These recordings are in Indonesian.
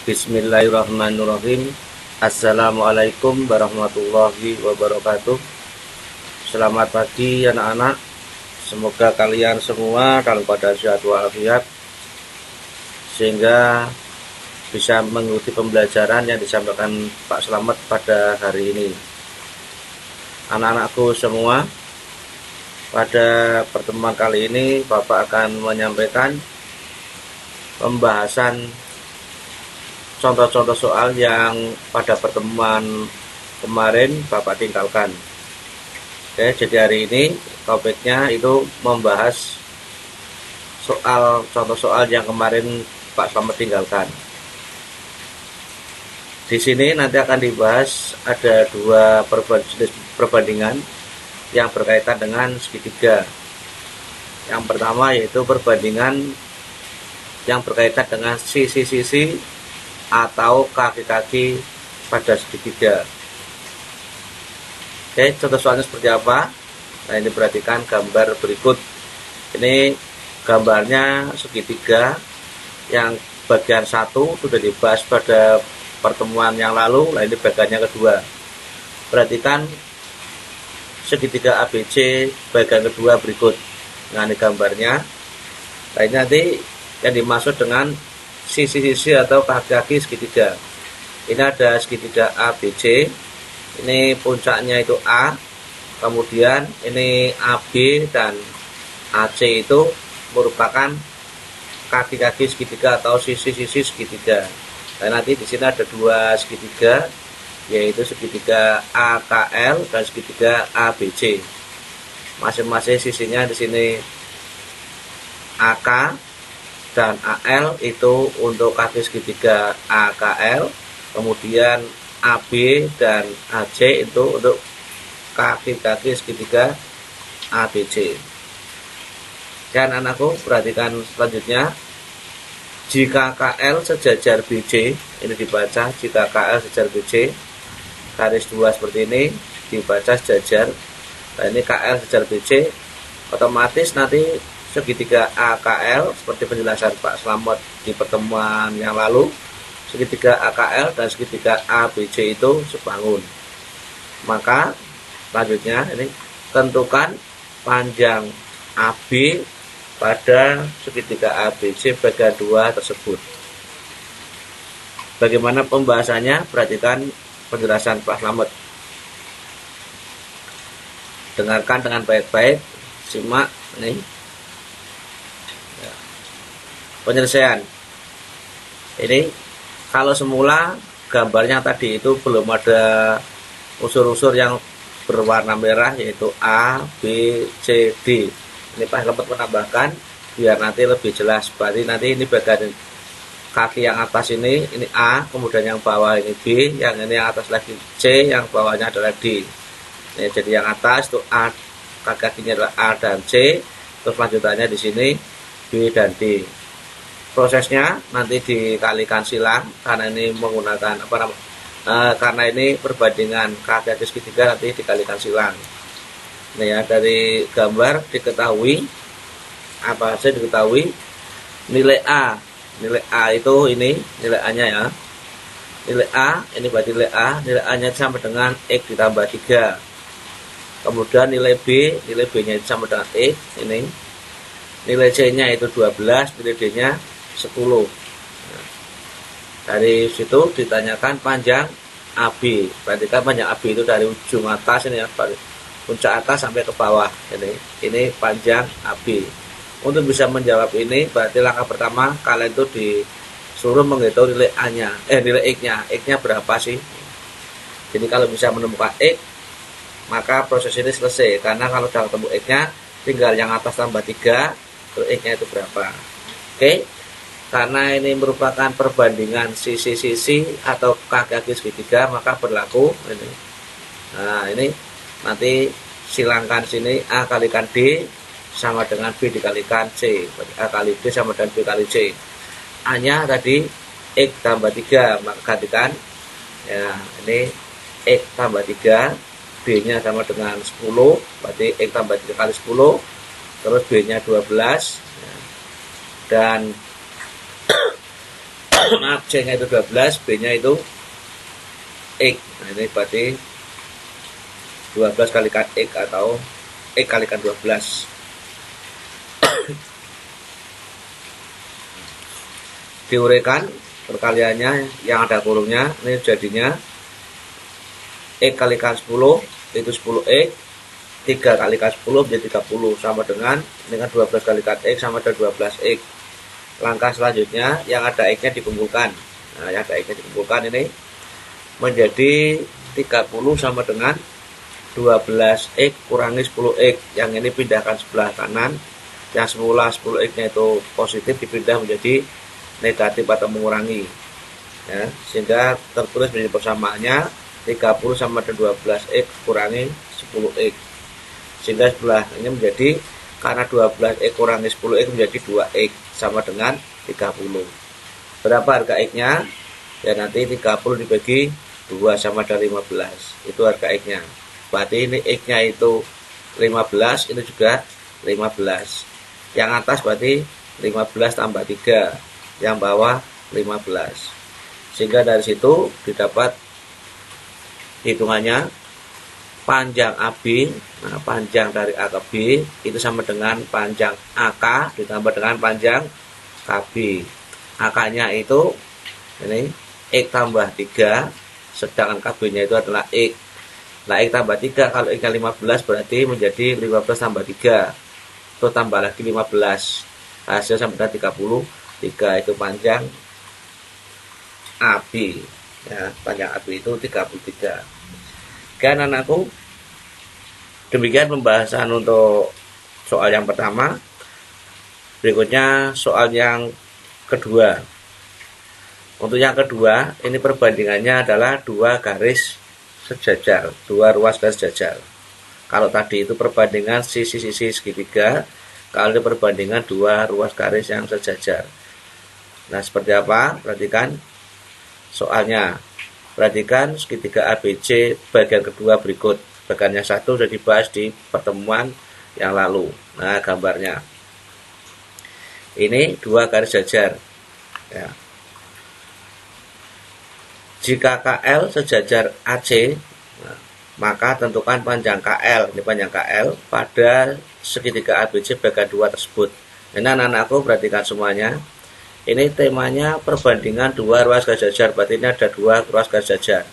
Bismillahirrahmanirrahim. Assalamualaikum warahmatullahi wabarakatuh. Selamat pagi anak-anak. Semoga kalian semua dalam keadaan sehat walafiat sehingga bisa mengikuti pembelajaran yang disampaikan Pak Slamet pada hari ini. Anak-anakku semua, pada pertemuan kali ini Bapak akan menyampaikan pembahasan contoh-contoh soal yang pada pertemuan kemarin Bapak tinggalkan. Oke, jadi hari ini topiknya itu membahas soal contoh soal yang kemarin Pak Slamet tinggalkan. Di sini nanti akan dibahas ada dua perbandingan yang berkaitan dengan segitiga. Yang pertama yaitu perbandingan yang berkaitan dengan sisi-sisi atau kaki-kaki pada segitiga. Oke, contoh soalnya seperti apa? Nah, ini perhatikan gambar berikut. Ini gambarnya segitiga yang bagian satu sudah dibahas pada pertemuan yang lalu. Nah, ini bagiannya kedua. Perhatikan segitiga ABC bagian kedua berikut. Nah, ini gambarnya. Nah, ini nanti yang dimaksud dengan sisi-sisi atau kaki-kaki segitiga. Ini ada segitiga ABC. Ini puncaknya itu A. Kemudian ini AB dan AC itu merupakan kaki-kaki segitiga atau sisi-sisi segitiga. Nah, nanti di sini ada dua segitiga, yaitu segitiga AKL dan segitiga ABC. Masing-masing sisinya di sini AK dan AL itu untuk kaki segitiga AKL, kemudian AB dan AC itu untuk kaki-kaki segitiga ABC. Dan anakku perhatikan selanjutnya, jika KL sejajar BC, ini dibaca jika KL sejajar BC, garis dua seperti ini dibaca sejajar. Nah, ini KL sejajar BC, otomatis nanti segitiga AKL seperti penjelasan Pak Slamet di pertemuan yang lalu, segitiga AKL dan segitiga ABC itu sebangun. Maka selanjutnya ini tentukan panjang AB pada segitiga ABC bagian 2 tersebut. Bagaimana pembahasannya? Perhatikan penjelasan Pak Slamet. Dengarkan dengan baik-baik, simak nih. Penyelesaian ini kalau semula gambarnya tadi itu belum ada unsur-unsur yang berwarna merah yaitu A, B, C, D. Ini Pak Slamet menambahkan biar nanti lebih jelas. Berarti nanti ini bagian kaki yang atas ini A, kemudian yang bawah ini B, yang ini yang atas lagi C, yang bawahnya adalah D. Ini jadi yang atas itu A, kaki-kakinya adalah A dan C, terus lanjutannya di sini B dan D. Prosesnya nanti dikalikan silang karena ini menggunakan karena ini perbandingan kaki-kaki segitiga nanti dikalikan silang. Nah ya, dari gambar diketahui apa saja diketahui nilai A. Nilai A itu ini nilai A-nya ya. Nilai A ini berarti nilai A-nya sama dengan X ditambah 3. Kemudian nilai B-nya itu sama dengan X ini. Nilai C-nya itu 12, nilai D-nya 10. Nah, dari situ ditanyakan panjang AB. Berarti kan panjang AB itu dari ujung atas ini ya, puncak atas sampai ke bawah. Ini panjang AB. Untuk bisa menjawab ini berarti langkah pertama kalian itu disuruh menghitung nilai A-nya, nilai X-nya. X-nya berapa sih? Jadi kalau bisa menemukan X, maka proses ini selesai. Karena kalau sudah ketemu X-nya, tinggal yang atas tambah 3, terus X-nya itu berapa. Oke. Karena ini merupakan perbandingan sisi-sisi atau kaki-kaki segitiga, maka berlaku ini. Nah, ini nanti silangkan sini A kalikan D sama dengan B dikalikan C. A kali D sama dengan B kali C. A-nya tadi X tambah 3, maka gantikan ya, ini X tambah 3, B-nya sama dengan 10, berarti X tambah 3 kali 10, terus B-nya 12 ya. Dan maaf, C-nya itu 12, B-nya itu X. Nah, ini berarti 12 kalikan X atau X kalikan 12. Diuraikan perkaliannya yang ada kurungnya, ini jadinya X kalikan 10 itu 10X, 3 kalikan 10 menjadi 30, sama dengan 12 kalikan X sama dengan 12X. Langkah selanjutnya yang ada X-nya dikumpulkan. Nah, yang ada X-nya dikumpulkan ini menjadi 30 sama dengan 12X kurangi 10X. Yang ini pindahkan sebelah kanan. Yang semula 10X-nya itu positif dipindah menjadi negatif atau mengurangi. Ya, sehingga tertulis menjadi persamaannya 30 sama dengan 12X kurangi 10X. Sehingga sebelah ini menjadi, karena 12X kurangi 10X menjadi 2X sama dengan 30. Berapa harga X-nya? Ya nanti 30 dibagi 2 sama dengan 15. Itu harga X-nya. Berarti ini X-nya itu 15, ini juga 15. Yang atas berarti 15 tambah 3. Yang bawah 15. Sehingga dari situ didapat hitungannya panjang AB. Nah, panjang dari A ke B itu sama dengan panjang AK ditambah dengan panjang KB. AK-nya itu ini X tambah 3, sedangkan KB-nya itu adalah X. Nah, X tambah 3, kalau X-nya 15 berarti menjadi 15 tambah 3. Itu tambah lagi 15. Hasil sama dengan 33, itu panjang AB. Ya, panjang AB itu 33. Kan anakku, demikian pembahasan untuk soal yang pertama. Berikutnya soal yang kedua. Untuk yang kedua, ini perbandingannya adalah 2 garis sejajar, 2 ruas garis sejajar. Kalau tadi itu perbandingan sisi-sisi segitiga, kalau ini perbandingan 2 ruas garis yang sejajar. Nah, seperti apa? Perhatikan soalnya. Perhatikan segitiga ABC bagian kedua berikut. Bagian yang satu sudah dibahas di pertemuan yang lalu. Nah, gambarnya. Ini 2 garis sejajar. Ya. Jika KL sejajar AC, maka tentukan panjang KL, ini panjang KL pada segitiga ABC bagian 2 tersebut. Ini anak-anakku perhatikan semuanya. Ini temanya perbandingan 2 ruas garis sejajar, berarti ini ada 2 ruas garis sejajar.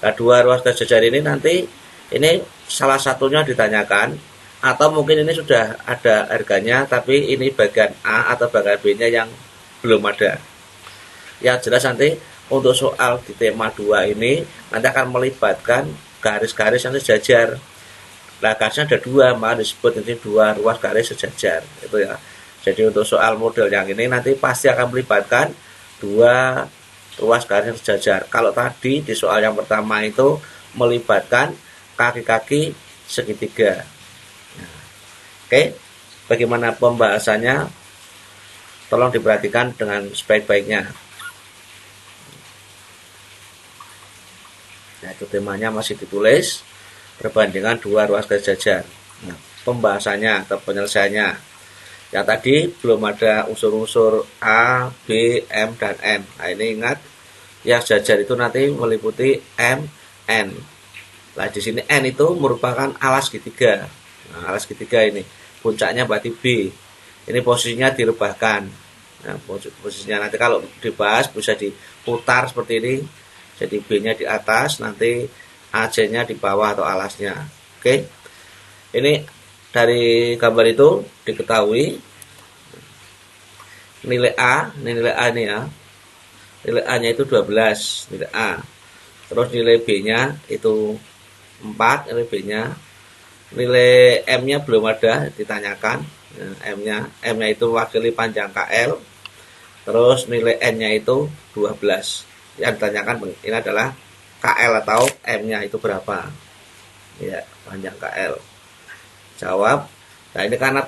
Nah, 2 ruas garis sejajar ini nanti ini salah satunya ditanyakan, atau mungkin ini sudah ada harganya, tapi ini bagian A atau bagian B-nya yang belum ada. Yang jelas nanti untuk soal di tema 2 ini nanti akan melibatkan garis-garis yang sejajar. Nah, garisnya ada 2, maka disebut ini 2 ruas garis sejajar. Itu ya. Jadi untuk soal model yang ini nanti pasti akan melibatkan 2 ruas garis yang sejajar. Kalau tadi di soal yang pertama itu melibatkan kaki-kaki segitiga. Nah, oke, bagaimana pembahasannya? Tolong diperhatikan dengan sebaik-baiknya. Nah, itu temanya masih ditulis perbandingan 2 ruas garis sejajar. Nah, pembahasannya atau penyelesaiannya. Yang tadi belum ada unsur-unsur A, B, M, dan N. Nah, ini ingat, yang sejajar itu nanti meliputi M, N. Nah, di sini N itu merupakan alas segitiga. Nah, alas segitiga ini puncaknya berarti B. Ini posisinya direbahkan. Nah, posisinya nanti kalau dibahas bisa diputar seperti ini. Jadi B-nya di atas, nanti AC-nya di bawah atau alasnya. Oke. Ini dari gambar itu diketahui nilai A, nilai A ini ya. Nilai A-nya itu 12, nilai A. Terus nilai B-nya itu 4, nilai B-nya. Nilai M-nya belum ada ditanyakan. M-nya itu mewakili panjang KL. Terus nilai N-nya itu 12. Yang ditanyakan ini adalah KL atau M-nya itu berapa. Ya, panjang KL. Jawab. Nah, ini karena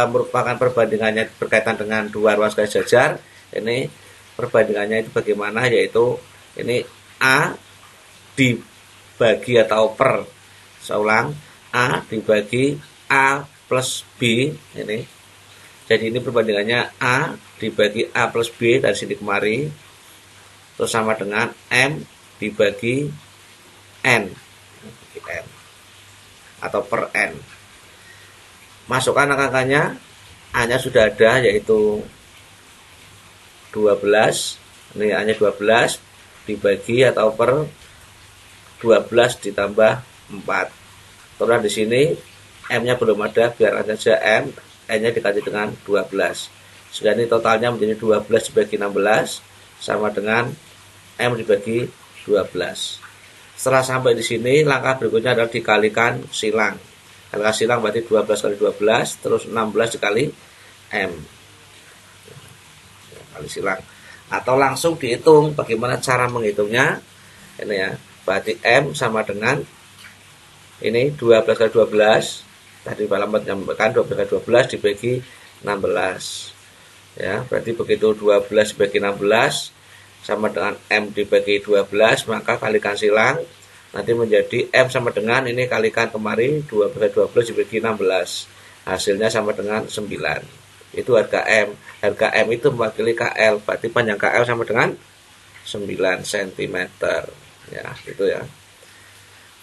merupakan perbandingannya berkaitan dengan 2 ruas garis sejajar. Ini perbandingannya itu bagaimana, yaitu ini A dibagi atau per. Saya ulang, A dibagi A plus B ini. Jadi ini perbandingannya A dibagi A plus B dari sini kemari. terus sama dengan M dibagi N, atau per N. Masukkan angka-angkanya, A-nya sudah ada yaitu 12. Ini A-nya 12 dibagi atau per 12 ditambah 4. Terus di sini M-nya belum ada, biar ada saja M, N-nya dikali dengan 12. Sehingga ini totalnya menjadi 12 dibagi 16 sama dengan M dibagi 12. Setelah sampai di sini, langkah berikutnya adalah dikalikan silang. Kalikan silang berarti 12 kali 12, terus 16 dikali M. Kali silang. Atau langsung dihitung. Bagaimana cara menghitungnya? Ini ya, berarti M sama dengan ini 12 kali 12. Tadi Pak Lambat menyampaikan 12 kali 12 dibagi 16. Ya, berarti begitu 12 dibagi 16 sama dengan M dibagi 12, maka kalikan silang. Nanti menjadi M sama dengan ini kalikan kemari 12 dibagi 16. Hasilnya sama dengan 9. Itu harga M. Harga M itu mewakili KL. Berarti panjang KL sama dengan 9 cm. Ya, itu ya.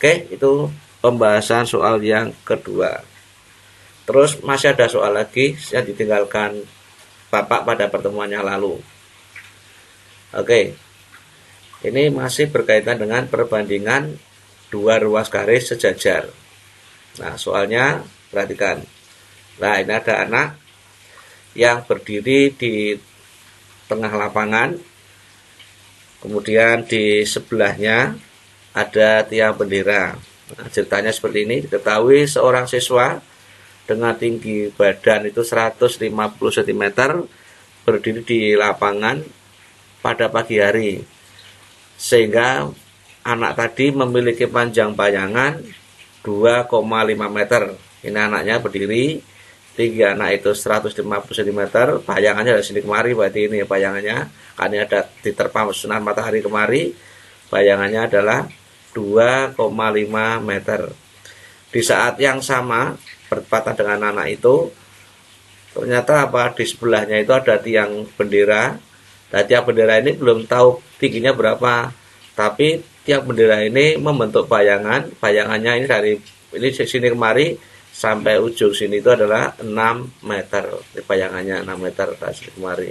Oke, itu pembahasan soal yang kedua. Terus masih ada soal lagi yang ditinggalkan Bapak pada pertemuan yang lalu. Oke. Ini masih berkaitan dengan perbandingan dua ruas garis sejajar. Nah, soalnya perhatikan. Nah, ini ada anak yang berdiri di tengah lapangan. Kemudian di sebelahnya ada tiang bendera. Nah, ceritanya seperti ini. Diketahui seorang siswa dengan tinggi badan itu 150 cm berdiri di lapangan pada pagi hari. Sehingga anak tadi memiliki panjang bayangan 2,5 meter. Ini anaknya berdiri, tinggi anak itu 150 cm, bayangannya dari sini kemari, berarti ini bayangannya, karena ada diterpa sinar matahari kemari, bayangannya adalah 2,5 meter. Di saat yang sama, bertepatan dengan anak itu, ternyata di sebelahnya itu ada tiang bendera. Nah, tiang bendera ini belum tahu tingginya berapa, tapi tiang bendera ini membentuk bayangan. Bayangannya ini dari ini sini kemari sampai ujung sini itu adalah 6 meter. Bayangannya 6 meter dari sini kemari.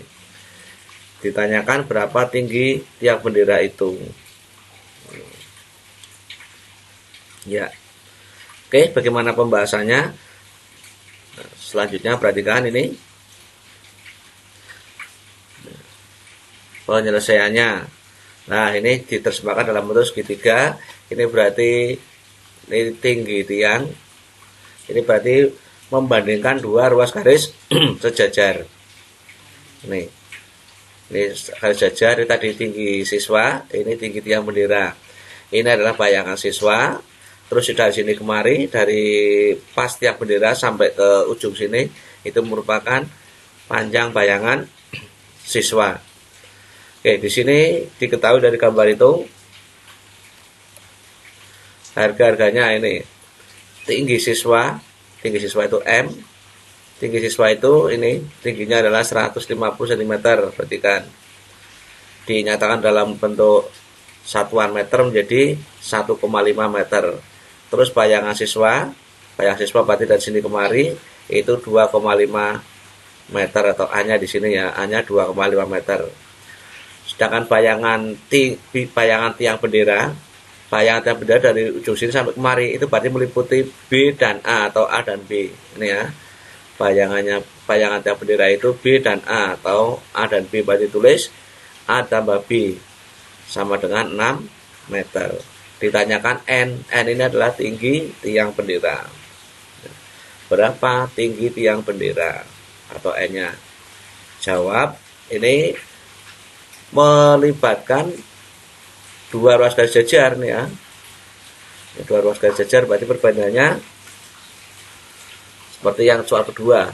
Ditanyakan berapa tinggi tiang bendera itu. Ya. Oke, bagaimana pembahasannya? Nah, selanjutnya perhatikan ini. Penyelesaiannya. Nah, ini diterjemahkan dalam bentuk segitiga. Ini berarti ini tinggi tiang. Ini berarti membandingkan dua ruas garis sejajar. Ini garis sejajar, ini tadi tinggi siswa, ini tinggi tiang bendera. Ini adalah bayangan siswa. Terus dari sini kemari, dari pas tiang bendera sampai ke ujung sini, itu merupakan panjang bayangan siswa. Oke, di sini diketahui dari gambar itu harga-harganya ini. Tinggi siswa itu M. Tinggi siswa itu ini tingginya adalah 150 cm, perhatikan. Dinyatakan dalam bentuk satuan meter menjadi 1,5 meter. Terus bayangan siswa berarti dari sini kemari itu 2,5 meter, atau A-nya di sini ya, A-nya 2,5 meter. Sedangkan bayangan tiang bendera dari ujung sini sampai kemari itu berarti meliputi B dan A, atau A dan B. Ini ya, bayangan tiang bendera itu B dan A, atau A dan B, berarti tulis A tambah B sama dengan 6 meter. Ditanyakan N ini adalah tinggi tiang bendera. Berapa tinggi tiang bendera atau N-nya? Jawab, ini melibatkan dua ruas garis sejajar nih ya. Dua ruas garis sejajar berarti perbandingannya seperti yang soal kedua.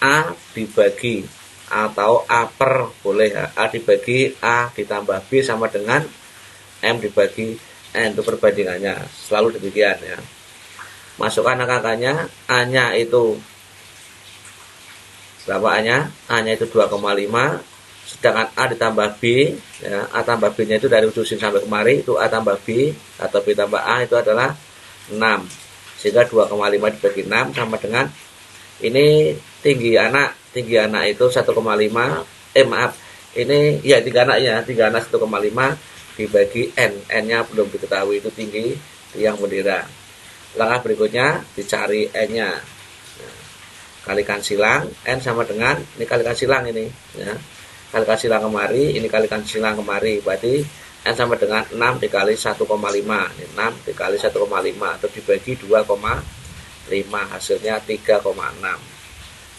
A dibagi atau A per boleh ya. A dibagi A ditambah B sama dengan M dibagi N, itu perbandingannya. Selalu demikian ya. Masukkan angka-angkanya. A-nya itu berapa A-nya? A-nya itu 2,5. sedangkan A ditambah B, ya, A tambah B nya itu dari ujung sini sampai kemari, itu A tambah B atau B tambah A itu adalah 6, sehingga 2,5 dibagi 6 sama dengan ini tinggi anak itu 1,5, maaf, ini ya tinggi anak 1,5 dibagi N nya belum diketahui, itu tinggi tiang bendera. Langkah berikutnya dicari N nya, kalikan silang, N sama dengan, ini kalikan silang ini, ya, kalikan silang kemari, ini kalikan silang kemari, berarti N sama dengan 6 dikali 1,5, 6 dikali 1,5 atau dibagi 2,5, hasilnya 3,6.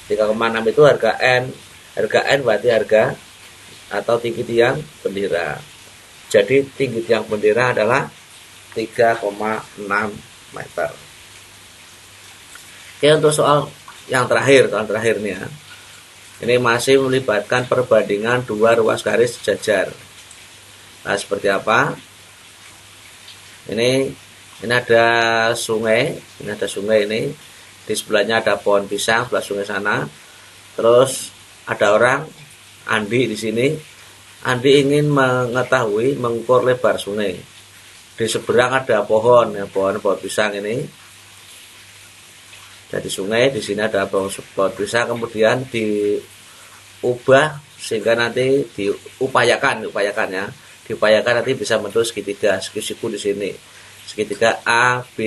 3,6 itu harga N berarti harga atau tinggi tiang bendera. Jadi tinggi tiang bendera adalah 3,6 meter. Oke, untuk soal yang terakhir nih ya. Ini masih melibatkan perbandingan dua ruas garis sejajar. Nah, seperti apa? Ini ada sungai, ini. Di sebelahnya ada pohon pisang, sebelah sungai sana. Terus ada orang, Andi di sini. Andi ingin mengetahui mengukur lebar sungai. Di seberang ada pohon, ya, pohon pisang ini. Jadi sungai di sini ada pohon pisang, kemudian diubah sehingga nanti diupayakan ya. Diupayakan nanti bisa bentuk segitiga, segitiga di sini. Segitiga A, B,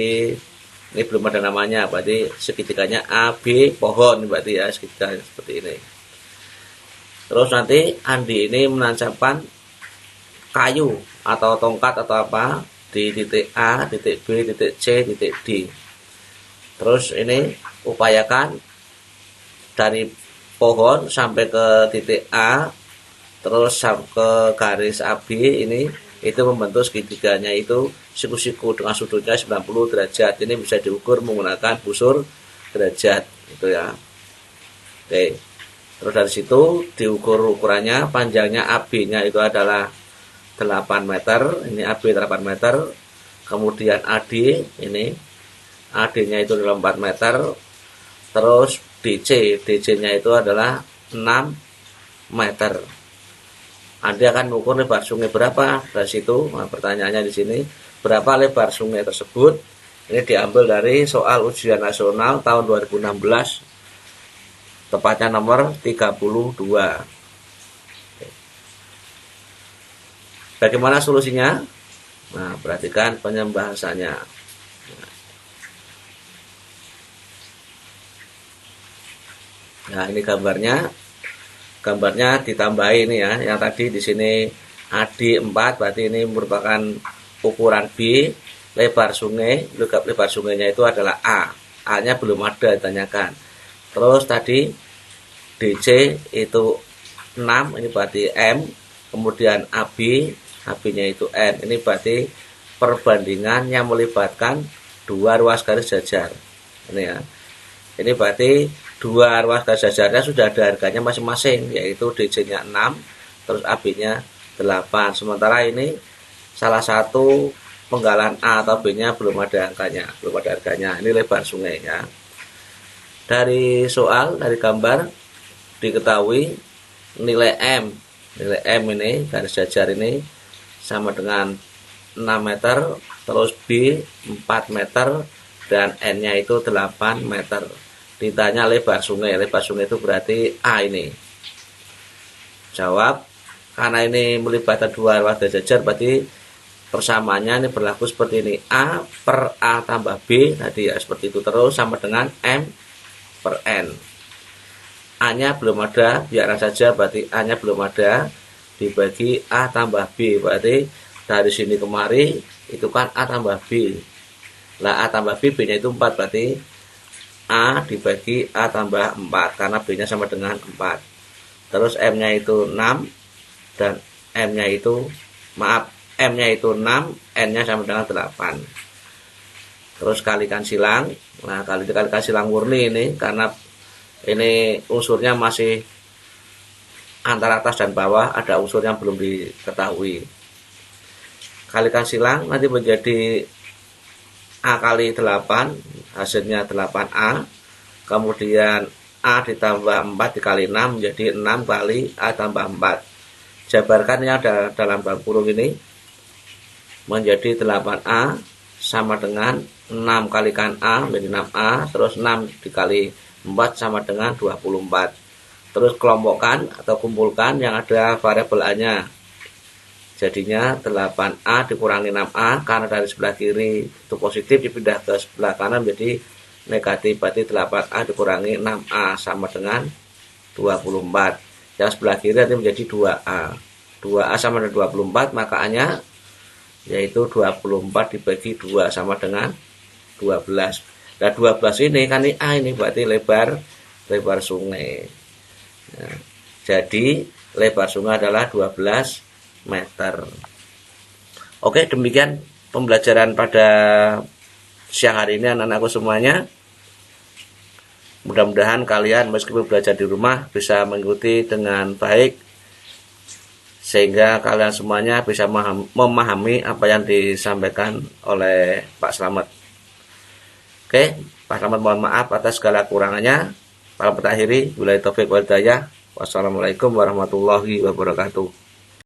ini belum ada namanya, berarti segitiganya A, B, pohon, berarti ya segitiga seperti ini. Terus nanti Andi ini menancapkan kayu atau tongkat atau apa di titik A, titik B, titik C, titik D. Terus ini upayakan dari pohon sampai ke titik A, terus sampai ke garis AB ini, itu membentuk segitiganya itu siku-siku dengan sudutnya 90 derajat. Ini bisa diukur menggunakan busur derajat itu ya. Oke. Terus dari situ diukur ukurannya, panjangnya AB-nya itu adalah 8 meter, ini AB 8 meter. Kemudian AD ini, AD-nya itu adalah 4 meter. Terus DC-nya itu adalah 6 meter. Anda akan mengukur lebar sungai berapa dari situ. Nah, pertanyaannya di sini, berapa lebar sungai tersebut? Ini diambil dari soal ujian nasional tahun 2016, tepatnya nomor 32. Bagaimana solusinya? Nah, perhatikan penyembahasannya. Nah, ini gambarnya ditambahi ini ya. Yang tadi di sini AD 4, berarti ini merupakan ukuran B. Lebar sungainya itu adalah A. A-nya belum ada ditanyakan. Terus tadi DC itu 6, ini berarti M. Kemudian AB-nya itu N. Ini berarti perbandingan yang melibatkan dua ruas garis jajar. Ini ya. Ini berarti dua ruas garis jajarnya sudah ada harganya masing-masing, yaitu DC-nya 6, terus AB-nya 8. Sementara ini salah satu penggalan A atau B-nya belum ada harganya. Ini lebar sungai ya. Dari gambar diketahui nilai M ini garis jajar ini sama dengan 6 meter, terus B 4 meter dan N-nya itu 8 meter. Ditanya lebar sungai itu berarti A ini. Jawab, karena ini melibatkan dua ruas garis jajar, berarti persamaannya ini berlaku seperti ini. A per A tambah B, tadi ya seperti itu terus, sama dengan M per N. A-nya belum ada, biarkan saja, berarti A-nya belum ada, dibagi A tambah B, berarti dari sini kemari itu kan A tambah B. Lah A tambah B, B-nya itu 4, berarti A dibagi A tambah 4, karena B-nya sama dengan 4. Terus M-nya itu 6 dan M-nya itu M-nya itu 6, N-nya sama dengan 8. Terus kalikan silang. Nah, kalikan silang murni ini karena ini unsurnya masih antara atas dan bawah, ada unsur yang belum diketahui. Kalikan silang nanti menjadi A kali 8, hasilnya 8A. Kemudian A ditambah 4 dikali 6 menjadi 6 kali A tambah 4. Jabarkan yang ada dalam bab kurung ini menjadi 8A sama dengan 6 kalikan A menjadi 6A, terus 6 dikali 4 sama dengan 24. Terus kelompokkan atau kumpulkan yang ada variabel A-nya. Jadinya 8A dikurangi 6A, karena dari sebelah kiri itu positif dipindah ke sebelah kanan menjadi negatif, berarti 8A dikurangi 6A sama dengan 24. Yang sebelah kiri nanti menjadi 2A. 2A sama dengan 24, maka A-nya yaitu 24 dibagi 2 sama dengan 12. Nah 12 ini kan ini A ini berarti lebar sungai. Nah, jadi lebar sungai adalah 12 meter. Oke, demikian pembelajaran pada siang hari ini anak-anakku semuanya. Mudah-mudahan kalian meskipun belajar di rumah bisa mengikuti dengan baik, sehingga kalian semuanya bisa memahami apa yang disampaikan oleh Pak Slamet. Oke, Pak Slamet mohon maaf atas segala kurangannya. Para petakhiri, wabillahi taufiq wal hidayah. Wassalamualaikum warahmatullahi wabarakatuh.